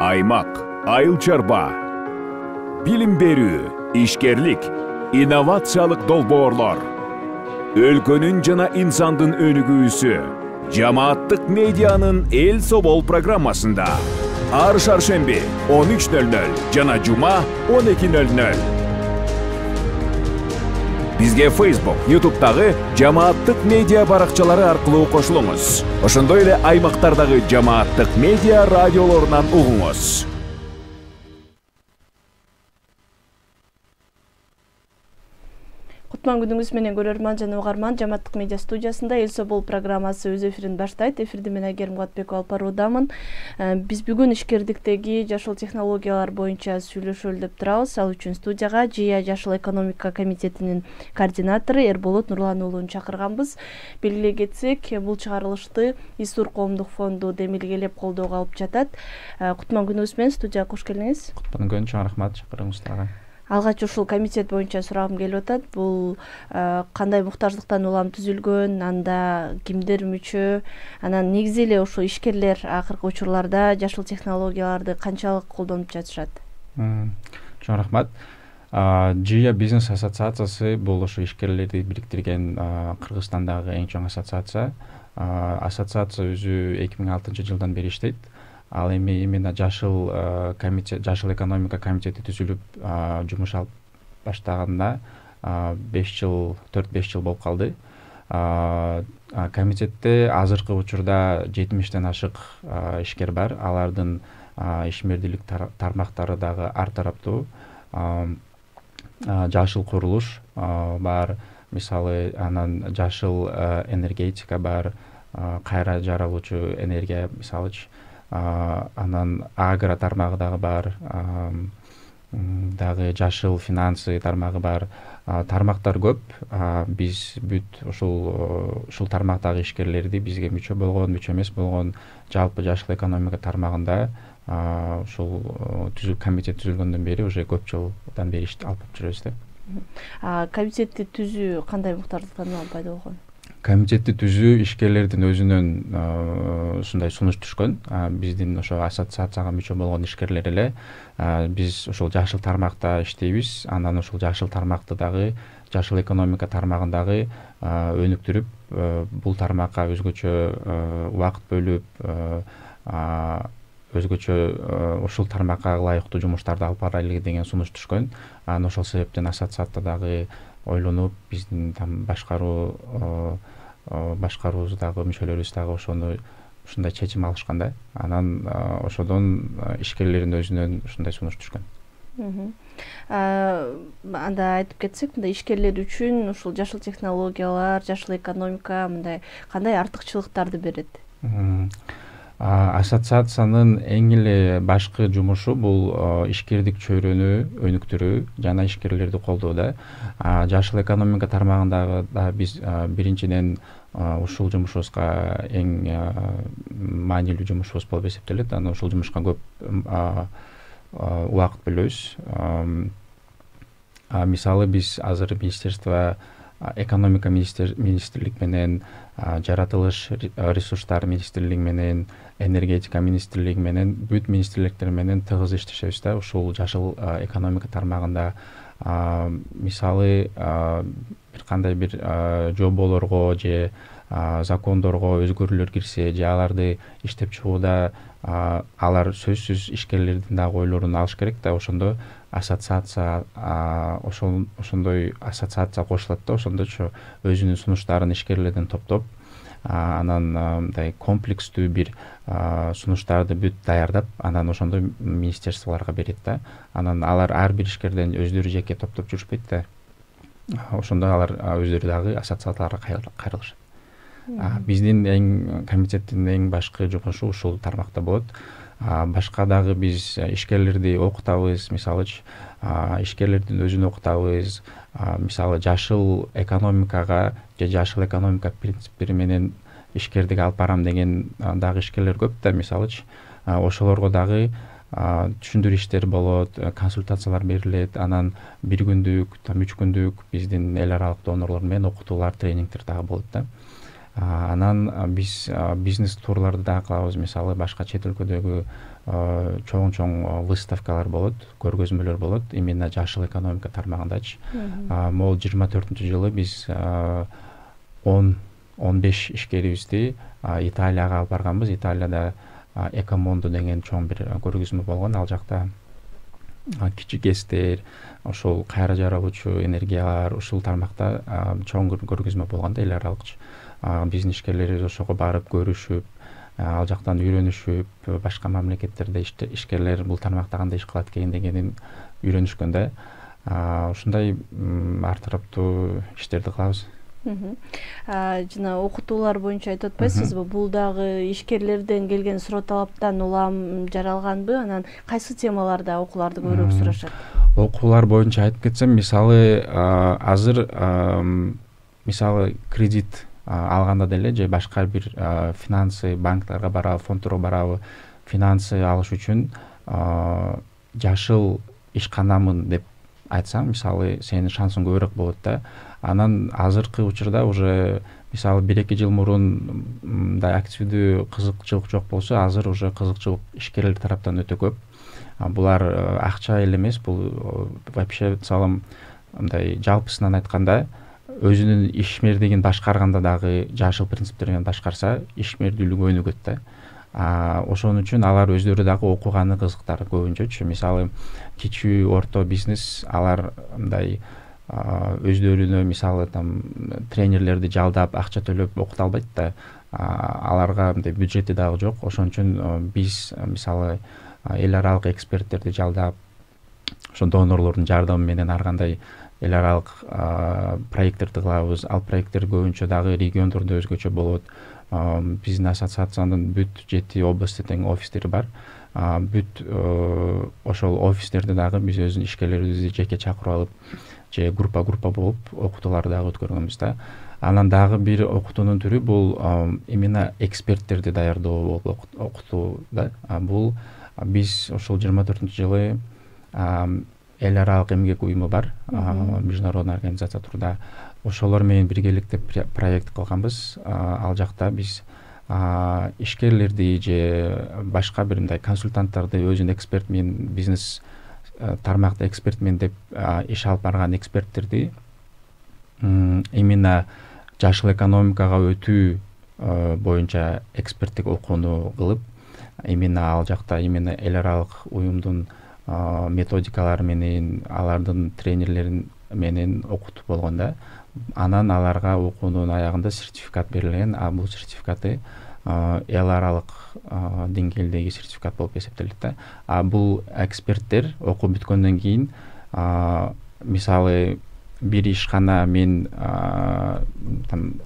аймак, айыл чарба, билим берүү, ишкерлик, инновациялык долбоорлор, өлкөнүн жана инсандын өнүгүүсү, жамааттык медианын эл собол программасында. Ар шаршемби 13:00 жана жума 12:00. Бизге Facebook, YouTube'дагы жамааттык медиа баракчалары аркылуу кошулуңуз. Ошондой эле аймактардагы жамааттык медиа радиолорунан угуңуз. Кутман күнүңүз менен көрөрман жана угарман, жамааттык медиа студиясында эл собол программасы өз эфирин баштайт. Эфирди мен Айгерим Кубатбекова алып баруудамын. Биз бүгүн ишкердиктеги жашыл технологиялар боюнча сүйлөшөлү деп турабыз. Ал үчүн студияга ЖИА Жашыл экономика комитетинин координатору Эрболот Нурлан уулун чакырганбыз. Белгилей кетсек, бул чыгарылышты ИСУР коомдук фонду демилгелеп колдоого алып жатат. Кутман күнүңүз менен студияга кош келиңиз. Кутман күнү чоң рахмат чакыргыңыздарга. Алгач ушул комитет боюнча сурагым келип атат. Бул кандай муктаждыктан улам түзүлгөн, анда кимдер мүчө, анан негизи эле ушул ишкерлер акыркы учурларда жашыл технологияларды канчалык колдонуп жатышат? Чоң рахмат. ЖИА бизнес ассоциациясы бул ошо ишкерлерди бириктирген Кыргызстандагы эң чоң ассоциация. Ассоциация өзү 2006 жылдан бери иштейт. Ал эми именно жашыл экономика комитети түзүлүп жумуш алып баштаганда 4-5 жыл болуп калды. Комитетте азыркы учурда 70тен ашык ишкер бар. Алардын ишмердүүлүк тармактары дагы ар тараптуу. Жашыл курулуш бар, мисалы анан жашыл энергетика бар, кайра жаралуучу энергия мисалы анан агро тармагы дагы бар, дагы жашыл финансы тармагы бар. Тармактар көп. Биз бүт ушул тармактагы ишкерлерди бизге мүчө болгон, мүчө эмес болгон жалпы жашыл экономика тармагында ушул комитет түзүлгөндөн бери уже көп жылдан бери алып жүрөбүз да. Комитетти түзүү кандай муктаждыктан пайда болгон? Комитетти түзүү ишкерлердин өзүнөн ушундай сунуш түшкөн. Биздин ошо ассоциацияга мүчө болгон ишкерлер эле биз ушул жашыл тармакта иштейбиз. Андан ушул жашыл тармакты дагы жашыл экономика тармагындагы өнүктүрүп, бул тармакка өзгөчө убакыт бөлүп, өзгөчө ушул тармакка ылайыктуу жумуштарды алып барайлы деген сунуш түшкөн. Анан ошол себептен ассоциацияда дагы ойлонуп, биздин башкаруубуздагы мүчөлөрүбүз дагы ушундай чечим алышкан да. Анан ошодон ишкерлердин өзүнөн ушундай сунуш түшкөн. Анда айтып кетсек, мындай ишкерлер үчүн ушул жашыл технологиялар, жашыл экономика мындай кандай артыкчылыктарды берет? Ассоциациянын эң эле башкы жумушу бул ишкердик чөйрөнү өнүктүрүү жана ишкерлерди колдоо да. Жашыл экономика тармагындагы да биз биринчиден ушул жумушубузга эң маанилүү жумушубуз болуп эсептелет. Анан ушул жумушка көп убакыт бөлөбүз. Мисалы биз азыр министерство экономика министрлик менен, жаратылыш ресурстар министрлиги менен, энергетика министрлиги менен, бүт министрликтер менен тыгыз иштешебиз да. Ушул жашыл экономика тармагында мисалы бир кандай бир жоболорго же закондорго өзгөрүүлөр кирсе, же аларды иштеп чыгууда алар сөзсүз ишкерлердин дагы ойлорун алыш керек да. Ошондо ассоциация ошондой ассоциация кошулат да. Ошондочо өзүнүн сунуштарын ишкерлерден топтоп, анан мындай комплекстүү бир сунуштарды бүт даярдап, анан ошондо министерстволорго берет да. Анан алар ар бир ишкерден өздөрү жеке топтоп жүрүшпөйт да. Ошондо алар өздөрү дагы ассоциацияларга кайрылышат. Биздин комитеттин эң башкы жумушу ушул тармакта болот. Башка дагы биз ишкерлерди окутабыз, мисалы ишкерлердин өзүн окутабыз. Мисалы жашыл экономикага же жашыл экономика принциптери менен ишкердик алып барам деген дагы ишкерлер көп да. Мисалы ошолорго дагы түшүндүрүү иштери болот, консультациялар берилет. Анан 1 күндүк, 3 күндүк биздин эл аралык донорлор менен окутуулар, тренингдер дагы болот да. Анан биз бизнес турларды да кылабыз. Мисалы башка чет өлкөдөгү чоң выставкалар болот, көргөзмөлөр болот, именно жашыл экономика тармагындачы. Могул 24-жылы биз 10-15 ишкерибизди Италияга алып барганбыз. Италияда Экомондо деген чоң бир көргөзмө болгон. Ал жакта кичи ГЭСтер, ошол кайра жаралуучу энергиялар ушул тармакта чоң көргөзмө болгон да, эл аралыкчы. Биздин ишкерлерибиз ошого барып көрүшүп, ал жактан үйрөнүшүп, башка мамлекеттерде ишкерлер бул тармакта кандай иш кылат экен дегенин үйрөнүшкөн да. Ушундай ар тараптуу иштерди кылабыз. Жана окутуулар боюнча айтып атпайсызбы? Бул дагы ишкерлерден келген суроо талаптан улам жаралганбы? Анан кайсы темаларда окууларды көбүрөөк сурашат? Окуулар боюнча айтып кетсем, мисалы азыр мисалы кредит алганда деле же башка бир финансы, банктарга барабы, фондторго барабы, финансы алыш үчүн жашыл ишканамын деп айтсаң, мисалы сенин шансың көбүрөөк болот да. Анан азыркы учурда уже мисалы 1-2 жыл мурун мындай активдүү кызыкчылык жок болсо, азыр уже кызыкчылык ишкерлер тараптан өтө көп. Булар акча эле эмес, бул вообще салам мындай жалпысынан айтканда өзүнүн ишмердигин башкарганда дагы жашыл принциптер менен башкарса, ишмердүүлүгү өнүгөт да. Ошон үчүн алар өздөрү дагы окуганы кызыктар көбүнчөчү. Мисалы кичүү орто бизнес алар мындай өздөрүнө мисалы тренерлерди жалдап акча төлөп окута албайт да. Аларга мындай бюджети дагы жок. Ошон үчүн биз мисалы эл аралык эксперттерди жалдап, ошо донорлордун жардамы менен ар кандай эл аралык проекттерди кылабыз. Ал проекттер көбүнчө дагы региондордо өзгөчө болот. Биздин ассоциациянын бүт 7 областта тең офистери бар. Бүт ошол офистерде дагы биз өзүнүн ишкерлерибизди жеке чакырып алып, же группа болуп окутууларды дагы өткөргөнбүз да. Анан дагы бир окутуунун түрү бул именно эксперттерди даярдоо болуп окутуу да. Бул биз ошол 24-жылы эл аралык эмгек уюму бар, международный организация турда. Ошолор менен биргеликте проект кылганбыз. Ал жакта биз ишкерлерди же башка бир мындай консультанттарды өзүнүн эксперт менен, бизнес тармакта эксперт менен деп иш алып барган эксперттерди именно жашыл экономикага өтүү боюнча эксперттик окууну кылып, именно ал жакта именно эл аралык уюмдун методикалары менен, алардын тренерлерин менен окутуп болгон да. Анан аларга окуунун аягында сертификат берилген. Бул сертификаты эл аралык деңгээлдеги сертификат болуп эсептелет да. Бул эксперттер окуп бүткөндөн кийин мисалы бир ишкана мен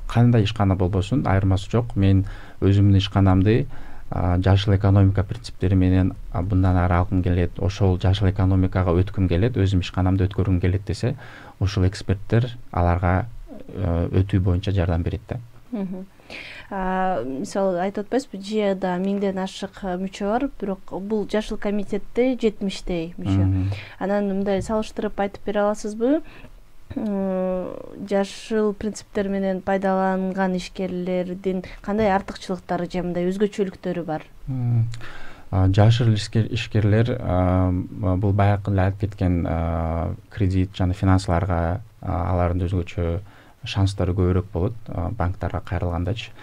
кандай ишкана болбосун айырмасы жок. Мен өзүмдүн ишканамды жашыл экономика принциптери менен мындан ары алгым келет, ошол жашыл экономикага өткүм келет, өзүм ишканамды өткөргүм келет десе, ошол эксперттер аларга өтүү боюнча жардам берет да. Мисалы айтып атпайсызбы, ЖИАда 1000ден ашык мүчө бар, бирок бул жашыл комитетте 70 мүчө. Анан мындай салыштырып айтып бере аласызбы? Жашыл принциптер менен пайдаланган ишкерлердин кандай артыкчылыктары же мындай өзгөчөлүктөрү бар? Жашыл ишкерлер бул баягы эле айтып кеткен кредит жана финансыларга алардын өзгөчө шанстары көбүрөөк болот, банктарга кайрылгандачы.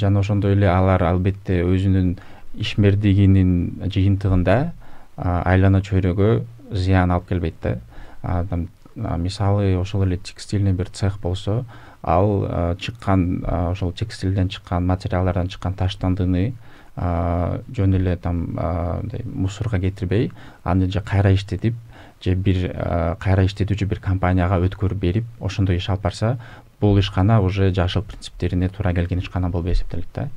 Жана ошондой эле алар албетте өзүнүн ишмердигинин жыйынтыгында айлана чөйрөгө зыян алып келбейт да. Мисалы ошол эле текстильный бир цех болсо, ал чыккан ошол текстилден чыккан материалдардан чыккан таштандыны жөн эле мусорго кетирбей, аны же кайра иштетип, же бир кайра иштетүүчү бир компанияга өткөрүп берип, ошондой иш алып барса, бул ишкана уже жашыл принциптерине туура келген ишкана болуп эсептелет да.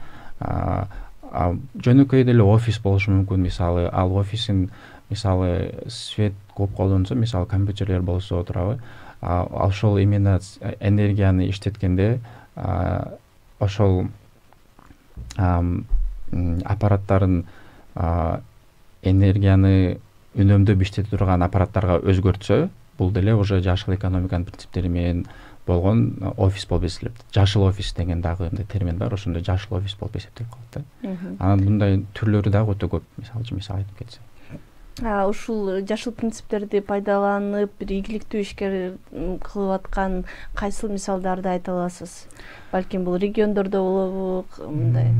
Жөнөкөй деле офис болушу мүмкүн. Мисалы ал офисин мисалы свет көп колдонсо, мисалы компьютерлер болсо турабы, ошол именно энергияны иштеткенде ошол аппараттарын энергияны үнөмдөп иштете турган аппараттарга өзгөртсө, бул деле уже жашыл экономиканын принциптери менен болгон офис болуп эсептелет. Жашыл офис деген дагы мындай термин бар, ошондой жашыл офис болуп эсептелип калат да. Анан мындай түрлөрү дагы өтө көп, мисал айтып кетсем. Ушул жашыл принциптерди пайдаланып бир ийгиликтүү ишкер кылып аткан кайсыл мисалдарды айта аласыз? Балким бул региондордо болобу, мындай?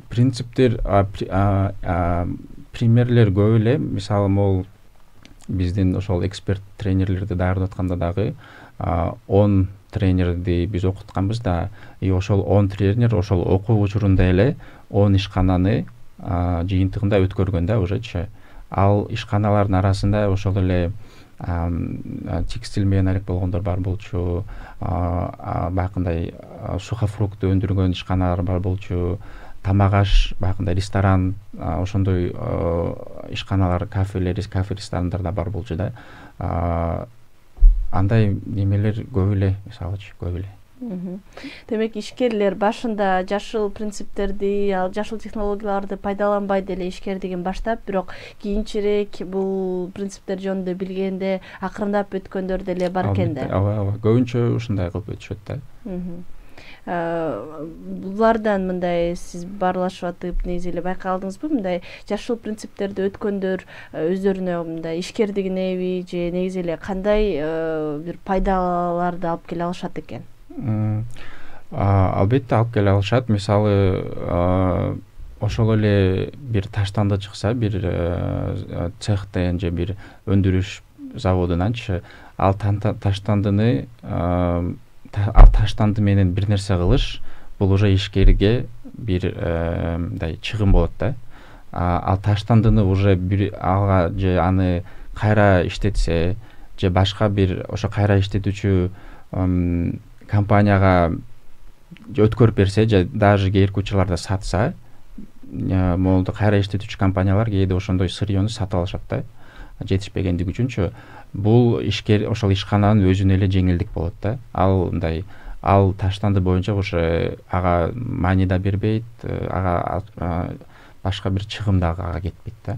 Принциптер, примерлер көп эле. Мисалы могул биздин ошол эксперт тренерлерди даярдап атканда дагы 10 тренерди биз окутканбыз да, и ошол 10 тренер ошол окуу учурунда эле 10 ишкананы жыйынтыгында өткөргөн да ужечи. Ал ишканалардын арасында ошол эле текстиль механик болгондор бар болчу, баягындай сухофрукт өндүргөн ишканалар бар болчу, тамак аш, баягындай ресторан, ошондой ишканалар, кафе ресторандар да бар болчу да. Андай немелер көп эле, мисалычы, көп эле. Демек ишкерлер башында жашыл принциптерди, жашыл технологияларды пайдаланбай деле ишкердигин баштап, бирок кийинчерээк бул принциптер жөнүндө билгенде акырындап өткөндөр деле бар экен да. Ооба, көбүнчө ушундай кылып өтүшөт да. Булардан мындай сиз баарлашып атып негизи эле байкалдыңызбы, мындай жашыл принциптерди өткөндөр өздөрүнө мындай ишкердигинеби же негизи эле кандай бир пайдаларды алып келе алышат экен? Албетте алып келе алышат. Мисалы ошол эле бир таштанды чыкса, бир цехтен же бир өндүрүш заводунанчы, ал таштандыны таштанды менен бир нерсе кылыш, бул уже ишкерге бир мындай чыгым болот да. Ал таштандыны уже бир ага же аны кайра иштетсе, же башка бир ошо кайра иштетүүчү компанияга өткөрүп берсе, же даже кейинки учурларда сатса, могулду кайра иштетүүчү компаниялар кээде ошондой сырьёну сатып алышат да, жетишпегендиги үчүнчү. Бул ишкер ошол ишкананын өзүнө эле жеңилдик болот да. Ал таштанды боюнча уже ага мани да бербейт, ага башка бир чыгым дагы ага кетпейт да.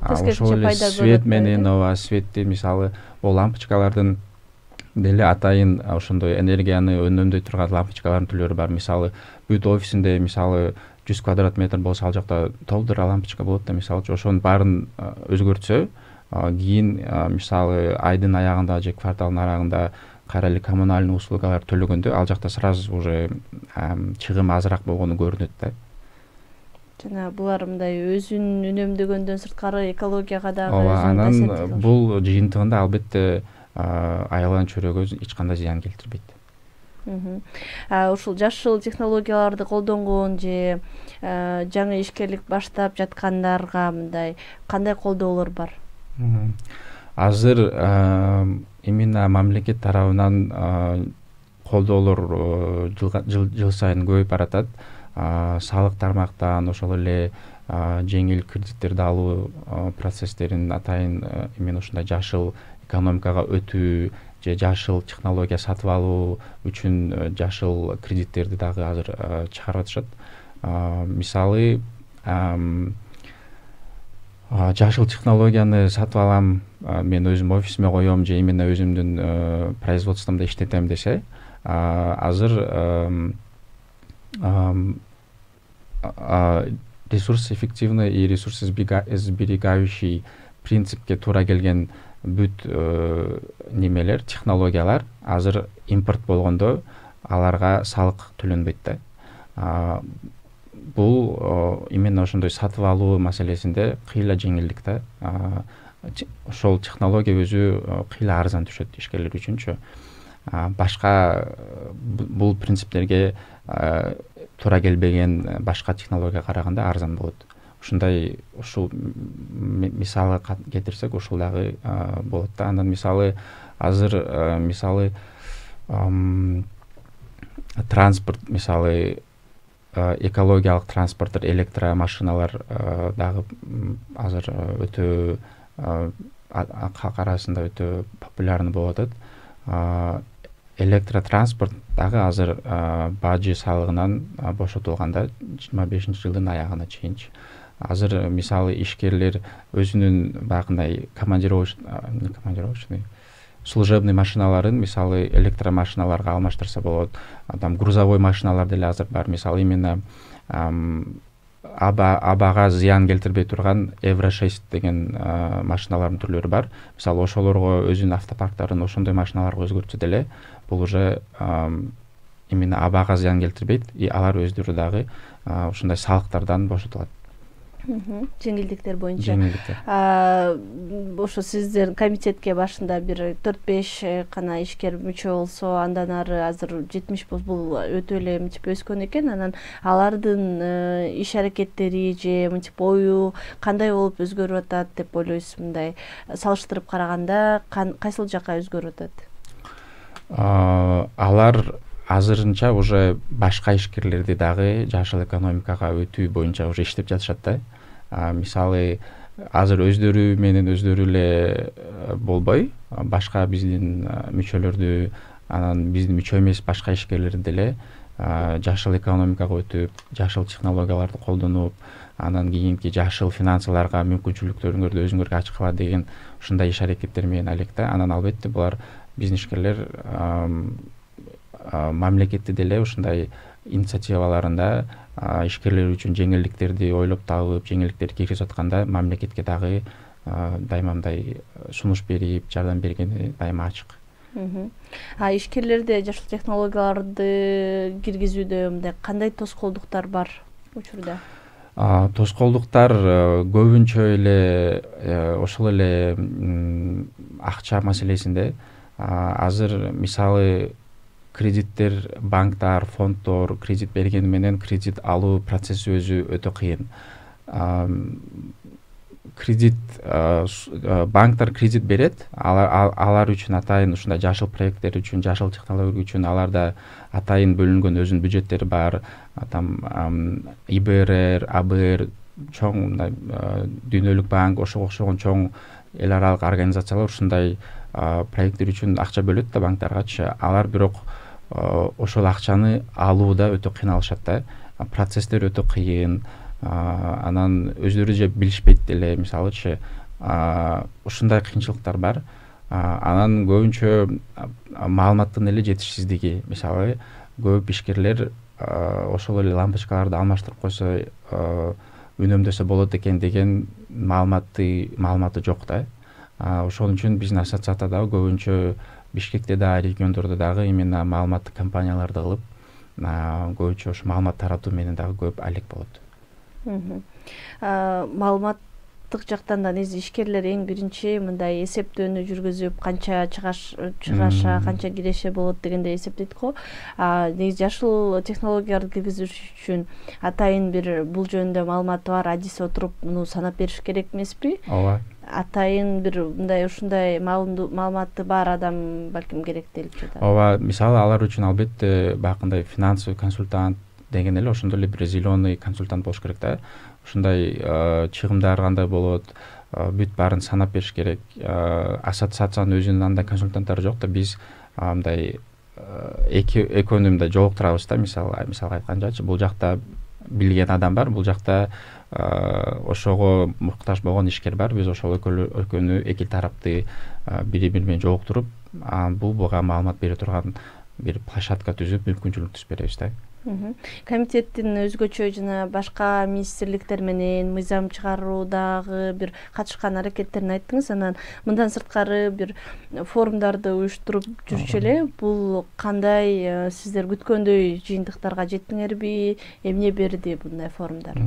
Ошол эле свет менен, светти мисалы ол лампочкалардын деле атайын ошондой энергияны үнөмдөй турган лампочкалардын түрлөрү бар. Мисалы бүт офисинде мисалы 100 квадрат метр болсо, ал жакта толтура лампочка болот да, мисалы ошонун баарын өзгөртсө, кийин мисалы айдын аягында же кварталдын арагында кайра эле коммунальный услугалар төлөгөндө ал жакта сразу уже чыгым азыраак болгону көрүнөт да. Жана булар мындай өзүн үнөмдөгөндөн сырткары экологияга дагы анан бул жыйынтыгында албетте аялан чөйрөгө эч кандай зыян келтирбейт. Ушул жашыл технологияларды колдонгон же жаңы ишкерлик баштап жаткандарга мындай кандай колдоолор бар? Азыр именно мамлекет тарабынан колдоолор жыл сайын көбөйүп баратат. Салык тармактан ошол эле жеңил кредиттерди алуу процесстерин атайын именно ушундай жашыл экономикага өтүү же жашыл технология сатып алуу үчүн жашыл кредиттерди дагы азыр чыгарып атышат. Мисалы жашыл технологияны сатып алам, мен өзүм офисиме коем же именно өзүмдүн производствомдо иштетем десе, азыр ресурс-эффективный и ресурсосберегающий принципке туура келген бүт немелер, технологиялар азыр импорт болгондо аларга салык төлөнбөйт да. Бул именно ошондой сатып алуу маселесинде кыйла жеңилдик да. Ошол технология өзү кыйла арзан түшөт ишкерлер үчүнчү. Башка бул принциптерге туура келбеген башка технологияга караганда арзан болот. Ушул мисалы кетирсек, ушул дагы болот да. Андан мисалы азыр мисалы транспорт, мисалы экологиялык транспорттор, электромашиналар дагы азыр өтө калк арасында өтө популярный болуп атат. Электротранспорт дагы азыр бажы салыгынан бошотулганда 25-жылдын аягына чейинчи. Азыр мисалы ишкерлер өзүнүн баягындай командировочный служебный машиналарын мисалы электромашиналарга алмаштырса болот. Там грузовой машиналар деле азыр бар. Мисалы именно абага зыян келтирбей турган Евро 6 деген машиналардын түрлөрү бар. Мисалы ошолорго өзүнүн автопарктарын ошондой машиналарга өзгөртсө деле бул уже именно абага зыян келтирбейт, и алар өздөрү дагы ушундай салыктардан бошотулат. Жеңилдиктер боюнча. Жеңилдиктер. Ошо сиздер комитетке башында бир 4-5 гана ишкер мүчө болсо, андан ары азыр 70 болсо бул өтө эле мынтип өскөн экен. Анан алардын иш аракеттери же мынтип ою кандай болуп өзгөрүп атат деп ойлойсуз? Мындай салыштырып караганда кайсыл жакка өзгөрүп атат? Алар азырынча уже башка ишкерлерди дагы жашыл экономикага өтүү боюнча уже иштеп жатышат да. Мисалы азыр өздөрү менен өздөрү эле болбой, башка биздин мүчөлөрдү, анан биздин мүчө эмес башка ишкерлерди деле жашыл экономикага өтүп, жашыл технологияларды колдонуп, анан кийинки жашыл финансыларга мүмкүнчүлүктөрүңөрдү өзүңөргө ачкыла деген ушундай иш аракеттер менен алек да. Анан албетте булар биздин ишкерлер мамлекетти деле ушундай инициативаларында ишкерлер үчүн жеңилдиктерди ойлоп табып, жеңилдиктерди киргизип атканда мамлекетке дагы дайыма мындай сунуш берип, жардам бергени дайыма ачык. Ишкерлерде жашыл технологияларды киргизүүдө мындай кандай тоскоолдуктар бар учурда? Тоскоолдуктар көбүнчө эле ошол эле акча маселесинде. Азыр мисалы кредиттер, банктар, фонддор кредит бергени менен кредит алуу процесси өзү өтө кыйын. Банктар кредит берет, алар үчүн атайын ушундай жашыл проекттер үчүн, жашыл технология үчүн аларда атайын бөлүнгөн өзүнүн бюджеттери бар. Там ИБР, АБР, чоң дүйнөлүк банк, ошого окшогон чоң эл аралык организациялар ушундай проекттер үчүн акча бөлөт да банктаргачы. Алар бирок ошол акчаны алууда өтө кыйналышат да. Процесстер өтө кыйын. Анан өздөрү же билишпейт деле, мисалычы ушундай кыйынчылыктар бар. Анан көбүнчө маалыматтын эле жетишсиздиги. Мисалы көп ишкерлер ошол эле лампочкаларды алмаштырып койсо үнөмдөсө болот экен деген маалыматы жок да. Ошол үчүн биздин ассоциация дагы көбүнчө Бишкекте да, региондордо дагы именно маалыматтык кампанияларды кылып, көбүнчө ошо маалымат таратуу менен дагы көп алек болот. Маалыматтык жактан да негизи ишкерлер эң биринчи мындай эсептөөнү жүргүзүп, канча чыгаша, канча киреше болот дегенде эсептейт го. Негизи жашыл технологияларды киргизиш үчүн атайын бир бул жөнүндө маалыматы бар адис отуруп муну санап бериш керек эмеспи? Ооба. Атайын бир мындай ушундай маалыматы бар адам балким керектелип жатат. Ооба, мисалы алар үчүн албетте баягындай финансовый консультант деген эле ошондой эле бир зеленый консультант болуш керек да. Ушундай чыгымдар кандай болот, бүт баарын санап бериш керек. Ассоциациянын өзүнүн андай консультанттары жок да. Биз мындай экөөнү мындай жолуктурабыз да. Мисалы айткандачы, бул жакта билген адам бар, бул жакта ошого муктаж болгон ишкер бар. Биз ошол экөөнү эки тарапты бири-бири менен жолуктуруп, буга маалымат бере турган бир площадка түзүп, мүмкүнчүлүк түзүп беребиз да. Комитеттин өзгөчө жана башка министрликтер менен мыйзам чыгаруудагы бир катышкан аракеттерин айттыңыз. Анан мындан сырткары бир форумдарды уюштуруп жүрчү эле. Бул кандай, сиздер күткөндөй жыйынтыктарга жеттиңерби? Эмне берди мындай форумдар?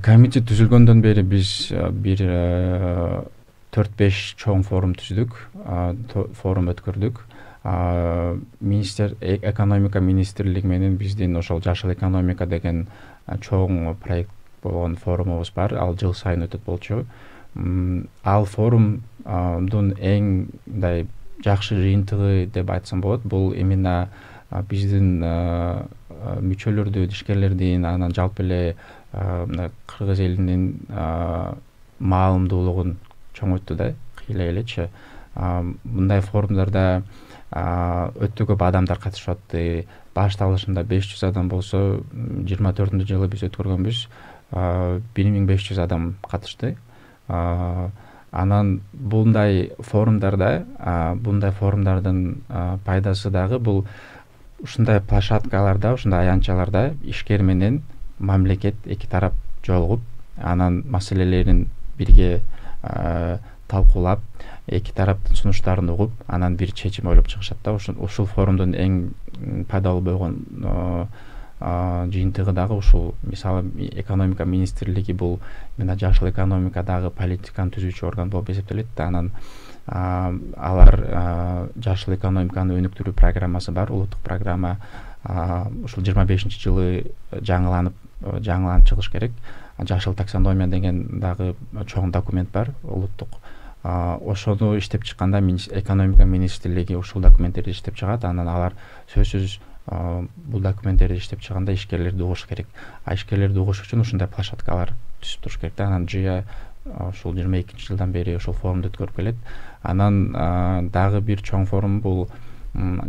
Комитет түзүлгөндөн бери биз бир 4-5 чоң форум түздүк, форум өткөрдүк. Экономика министрлиги менен биздин ошол жашыл экономика деген чоң проект болгон форумубуз бар. Ал жыл сайын өтөт болчу. Ал форумдун эң мындай жакшы жыйынтыгы деп айтсам болот. Бул именно биздин мүчөлөрдү, ишкерлердин, анан жалпы эле кыргыз элинин маалымдуулугун чоңойтты да, кыйла элечи. Мындай форумдарда өтө көп адамдар катышып атты. Башталышында 500 адам болсо, 24-жылы биз өткөргөнбүз, 1500 адам катышты. Анан bunday форумдардын пайдасы дагы бул ушундай площадкаларда, ушундай аянтчаларда ишкер менен мамлекет эки тарап жолугуп, анан маселелерин бирге талкуулап, эки тараптын сунуштарын угуп, анан бир чечим ойлоп чыгышат да. Ушул форумдун эң пайдалуу болгон жыйынтыгы дагы ушул. Мисалы, экономика министрлиги бул мына жашыл экономикадагы политиканы түзүүчү орган болуп эсептелет да. Анан алар жашыл экономиканы өнүктүрүү программасы бар, улуттук программа. Ушул 25-жылы жаңыланып чыгыш керек. Жашыл таксономия деген дагы чоң документ бар, улуттук. Ошону иштеп чыкканда экономика министрлиги ушул документтерди иштеп чыгат. Анан алар сөзсүз бул документтерди иштеп чыгганда ишкерлерди угуш керек. Ишкерлерди угуш үчүн ушундай площадкалар түзүп туруш керек да. Анан ЖИА ушул 22-жылдан бери ушул форумду өткөрүп келет. Анан дагы бир чоң форум бул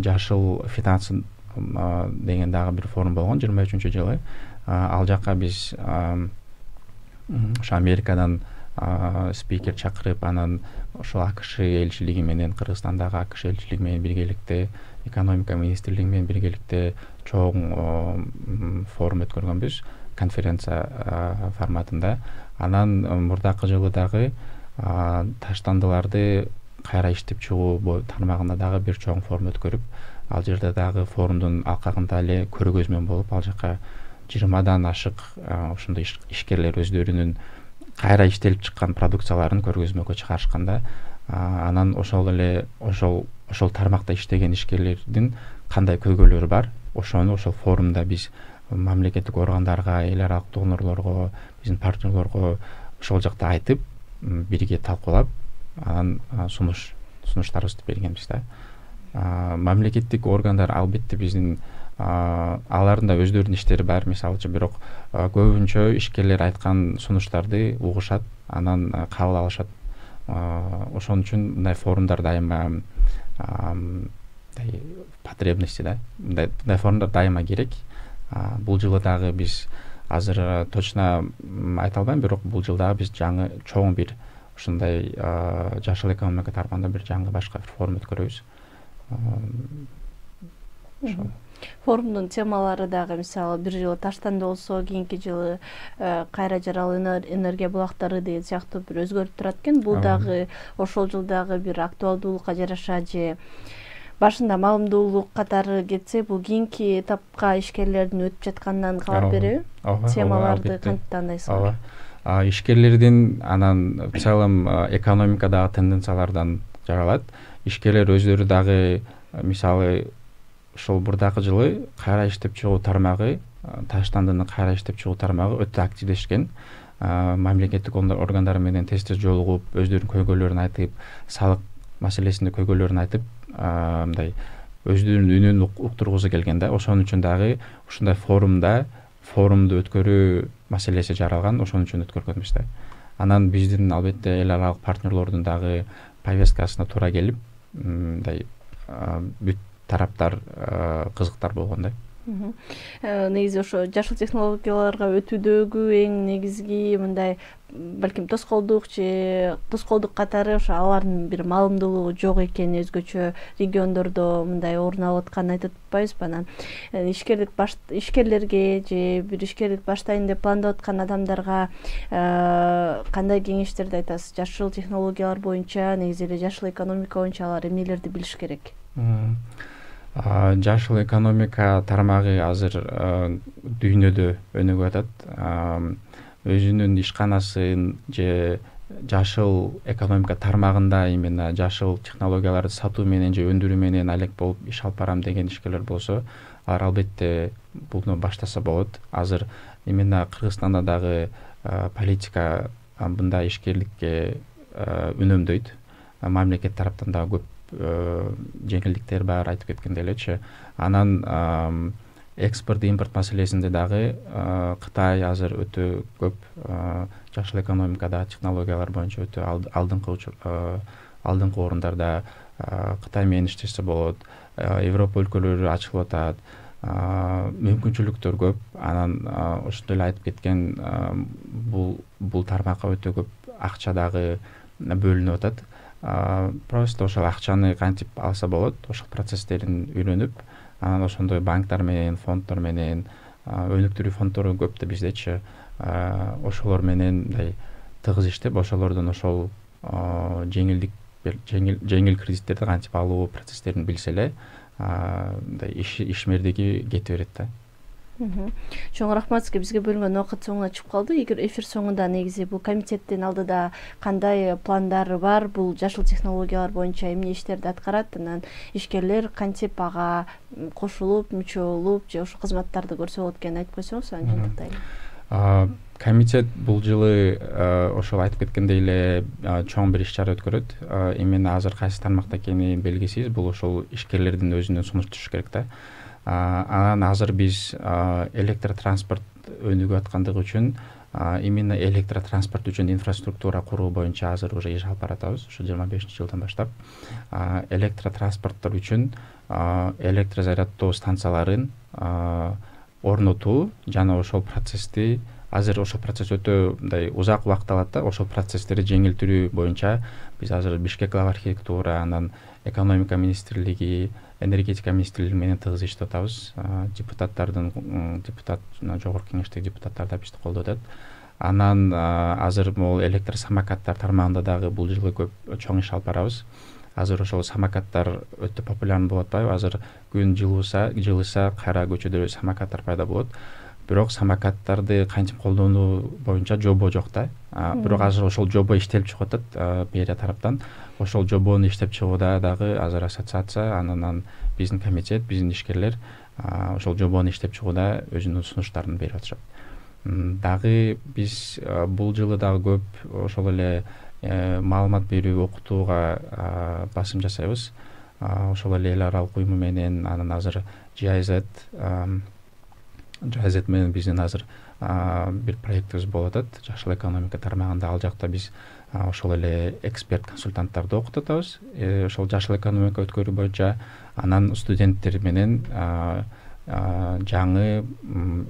жашыл финанс деген дагы бир форум болгон 23-жылы. Ал жакка биз ошо Америкадан спикер чакырып, анан ошо АКШ элчилиги менен, Кыргызстандагы АКШ элчилиги менен биргеликте, экономика министрлиги менен биргеликте чоң форум өткөргөнбүз, конференция форматында. Анан мурдакы жылы дагы таштандыларды кайра иштеп чыгуу тармагында дагы бир чоң форум өткөрүп, ал жерде дагы форумдун алкагында эле көргөзмө болуп, ал жака 20дан ашык ошондой ишкерлер өздөрүнүн кайра иштелип чыккан продукцияларын көргөзмөгө чыгарышканда, анан ошол тармакта иштеген ишкерлердин кандай көйгөйлөрү бар, ошону ошол форумда биз мамлекеттик органдарга, эл аралык донорлорго, биздин партнерлорго ошол жакта айтып, бирге талкуулап, анан сунуштарыбызды бергенбиз да. Мамлекеттик органдар албетте биздин алардын да өздөрүнүн иштери бар, мисалы, бирок көбүнчө ишкерлер айткан сунуштарды угушат, анан кабыл алышат. Ошон үчүн мындай форумдар дайыма потребности да. Мындай форумдар дайыма керек. Бул жылы дагы биз азыр точно айта албайм, бирок бул жылы дагы биз жаңы чоң бир ушундай жашыл экономика тармагында бир жаңы башка бир форум өткөрөбүз. Форумдун темалары дагы, мисалы, бир жылы таштанды болсо, кийинки жылы кайра жаралуу энергия булактары деген сыяктуу бир өзгөрүп турат экен. Бул дагы ошол жылдагы бир актуалдуулукка жараша же башында маалымдуулук катары кетсе, бул кийинки этапка ишкерлердин өтүп жатканынан кабар береби? Темаларды кантип тандайсыңар? Ишкерлердин анан в целом экономикадагы тенденциялардан жаралат. Ишкерлер өздөрү дагы, мисалы, ошол мурдакы жылы кайра иштеп чыгуу тармагы, таштандынын кайра иштеп чыгуу тармагы өтө активдешкен. Мамлекеттик органдар менен тез жолугуп, өздөрүнүн көйгөйлөрүн айтып, салык маселесинде көйгөйлөрүн айтып, мындай өздөрүнүн үнүн уктургусу келген да. Ошон үчүн дагы ушундай форумду өткөрүү маселеси жаралган, ошон үчүн өткөргөнбүз да. Анан биздин албетте эл аралык партнерлордун дагы повесткасына туура келип, мындай бүт тараптар кызыктар болгон да. Негизи ошо жашыл технологияларга өтүүдөгү эң негизги мындай балким тоскоолдук катары ошо алардын бир маалымдуулугу жок экени өзгөчө региондордо мындай орун алып атканын айтып атпайбызбы? Анан ишкерлерге же бир ишкерлик баштайын деп пландап аткан адамдарга кандай кеңештерди айтасыз? Жашыл технологиялар боюнча, негизи эле жашыл экономика боюнча алар эмнелерди билиш керек? Жашыл экономика тармагы азыр дүйнөдө өнүгүп атат. Өзүнүн ишканасын же жашыл экономика тармагында именно жашыл технологияларды сатуу менен же өндүрүү менен алек болуп иш алып барам деген ишкерлер болсо, алар албетте буну баштаса болот. Азыр именно Кыргызстанда дагы политика мындай ишкерликке үнөмдөйт. Мамлекет тараптан дагы көп жеңилдиктер бар, айтып кеткендей элечи. Анан экспорт импорт маселесинде дагы Кытай азыр өтө көп жашыл экономикада технологиялар боюнча өтө алдыңкы орундарда. Кытай менен иштесе болот. Европа өлкөлөрү ачылып атат. Мүмкүнчүлүктөр көп. Анан ошондой эле айтып кеткен бул тармакка өтө көп акча дагы бөлүнүп атат. Просто ошол акчаны кантип алса болот, ошол процесстерин үйрөнүп, анан ошондой банктар менен, фонддор менен, өнүктүрүү фонддору көп да биздечи, ошолор менен мындай тыгыз иштеп, ошолордон ошол жеңил кредиттерди кантип алуу процесстерин билсе эле, мындай ишмердиги кете берет да. Чоң рахмат сизге, бизге бөлүнгөн убакыт соңуна чыгып калды. Эфир соңунда негизи бул комитеттин алдыда кандай пландары бар, бул жашыл технологиялар боюнча эмне иштерди аткарат, анан ишкерлер кантип ага кошулуп, мүчө болуп же ошол кызматтарды көрсө болот экенин айтып койсоңуз, анан жыйынтыктайлы. Комитет бул жылы ошол айтып кеткендей эле чоң бир иш-чара өткөрөт. Именно азыр кайсы тармакта экени белгисиз, бул ошол ишкерлердин өзүнөн сунуш түшүш керек да. Анан азыр биз электротранспорт өнүгүп аткандыгы үчүн именно электротранспорт үчүн инфраструктура куруу боюнча азыр уже иш алып баратабыз. Ушу 25-жылдан баштап электротранспорттор үчүн электрозаряддоо станцияларын орнотуу жана ошол процессти, азыр ошол процесс өтө мындай узак убакыт алат да, ошол процесстерди жеңилтирүү боюнча биз азыр Бишкек глава архитектура, анан экономика министрлиги, энергетика министрлиги менен тыгыз иштеп атабыз. Депутат жогорку кеңештеги депутаттар да бизди колдоп атат. Анан азыр могул электр самокаттар тармагында дагы бул жылы көп чоң иш алып барабыз. Азыр ошол самокаттар өтө популярный болуп атпайбы? Азыр күн жылыса кайра көчөдө самокаттар пайда болот. Бирок самокаттарды кантип колдонуу боюнча жобо жок да. Бирок азыр ошол жобо иштелип чыгып атат мэрия тараптан. Ошол жобону иштеп чыгууда дагы азыр ассоциация, анан биздин комитет, биздин ишкерлер ошол жобону иштеп чыгууда өзүнүн сунуштарын берип атышат. Дагы биз бул жылы дагы көп ошол эле маалымат берүү, окутууга басым жасайбыз. Ошол эле эл аралык уюму менен, анан азыр GIZ менен биздин азыр бир проектибиз болуп атат. Жашыл экономика тармагында, ал жакта биз ошол эле эксперт консультанттарды окутуп атабыз. Ошол жашыл экономика өткөрүү боюнча, анан студенттер менен жаңы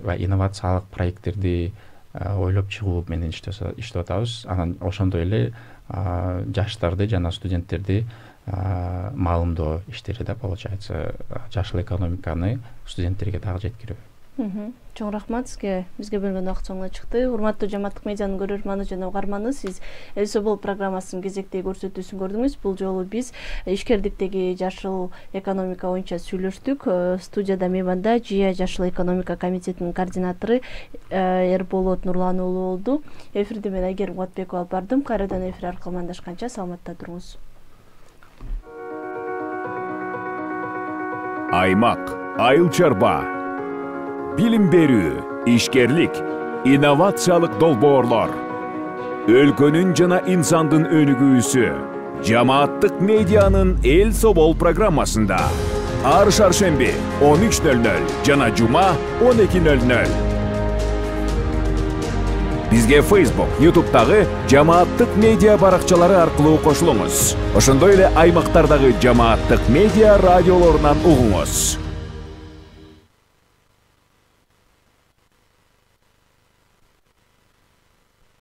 ва инновациялык проекттерди ойлоп чыгуу менен иштеп атабыз. Анан ошондой эле жаштарды жана студенттерди маалымдоо иштери да, получается, жашыл экономиканы студенттерге дагы жеткирүү. Чоң рахмат сизге, бизге бөлүнгөн убакыт соңуна чыкты. Урматтуу Жамааттык медианын көрөрманы жана угарманы, сиз Эл Собол программасынын кезектеги көрсөтүүсүн көрдүңүз. Бул жолу биз ишкердиктеги жашыл экономика боюнча сүйлөштүк. Студияда мейманда ЖИА жашыл экономика комитетинин координатору Эрболот Нурлан уулу болду. Эфирди мен Айгерим Кубатбекова алып бардым. Кайрадан эфир аркылуу амандашканча саламатта туруңуз. Аймак, айыл чарба, билим берүү, ишкерлик, инновациялык долбоорлор, өлкөнүн жана инсандын өнүгүүсү Жамааттык медианын Эл Собол программасында ар шаршемби 13:00 жана жума 12:00. Бизге Facebook, YouTube'дагы Жамааттык медиа баракчалары аркылуу кошулуңуз. Ошондой эле аймактардагы Жамааттык медиа радиолорунан угуңуз.